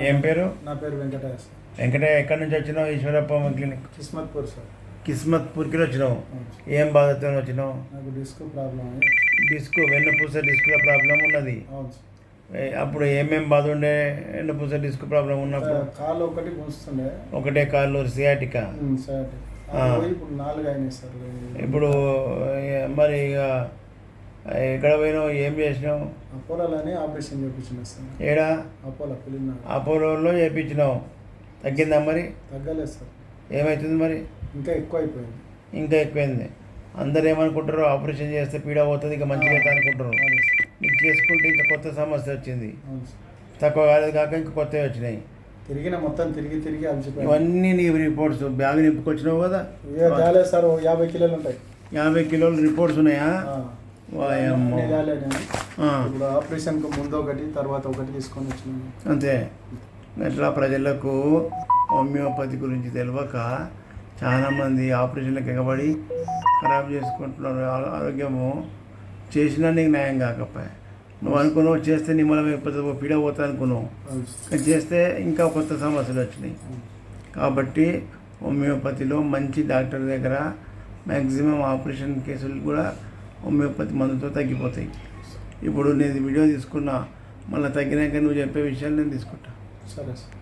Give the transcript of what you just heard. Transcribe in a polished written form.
ఏం పేరు? నా పేరు వెంకటేష్ సార్. వెంకటయ్య, ఎక్కడి నుంచి వచ్చినావు? Eshwarappa clinic Kismatpur sir. కిస్మత్పూర్కి వచ్చినావు. అవును సార్. ఏం బాధతో వచ్చినావు? నాకు డిస్క్ ప్రాబ్లం డిస్క్, వెన్నుపూస డిస్క్ల ప్రాబ్లం ఉన్నది. అవును సార్. అప్పుడు ఏమేం బాధ ఉండే? వెన్నుపూస డిస్క్ ప్రాబ్లం ఉన్నప్పుడు కాళ్ళు ఒకటి గుంజుతుండే. ఒకటే కాళ్ళు సియాటికా. సార్ ఇప్పుడు 4 అయినాయి సార్. ఇప్పుడు మరి ఇక ఎక్కడ పోయినావు? ఏం చేసినావు? అపోలోని ఆపరేషన్ చేయించిన సార్. ఏడా? అపోలో పిలిన. అపోలోలో చేయించినావు. తగ్గిందా మరి? తగ్గలేదు సార్. ఏమవుతుంది మరి? ఇంకా ఎక్కువ అయిపోయింది. ఇంకా ఎక్కువైంది. అందరు ఏమనుకుంటారు? ఆపరేషన్ చేస్తే పీడ పోతుంది, ఇక మంచిగా అవుతుంది అనుకుంటారు. నీకు చేసుకుంటే ఇంకా కొత్త సమస్య వచ్చింది. తక్కువ కాలేదు కాక ఇంకా కొత్తవి వచ్చినాయి. మొత్తం తిరిగి అలసిపోయి ఇవన్నీ నీ రిపోర్ట్స్ బ్యాగ్ నింపుకొచ్చినావు కదా? చాలే సార్. 50 కిలోలు ఉంటాయి. 50 కిలోల రిపోర్ట్స్ ఉన్నాయా? ఇప్పుడు ఆపరేషన్కు ముందు ఒకటి, తర్వాత ఒకటి తీసుకొని వచ్చినాను. అంతే. ఎట్లా ప్రజలకు హోమియోపతి గురించి తెలియక చాలామంది ఆపరేషన్లకు ఎగబడి ఖరాబ్ చేసుకుంటున్నారు ఆరోగ్యము. చేసినా నీకు న్యాయం కాకపోయా. నువ్వు అనుకున్నావు చేస్తే నిమ్మలం అయిపోతుంది, పీడ పోతా అనుకున్నావు. చేస్తే ఇంకా కొత్త సమస్యలు వచ్చినాయి. కాబట్టి హోమియోపతిలో మంచి డాక్టర్ దగ్గర మ్యాక్సిమం ఆపరేషన్ కేసులు కూడా హోమియోపతి మందుతో తగ్గిపోతాయి. ఇప్పుడు నేను వీడియో తీసుకున్నా, మళ్ళీ తగ్గినాక నువ్వు చెప్పే విషయాలు నేను తీసుకుంటా. సరే సార్.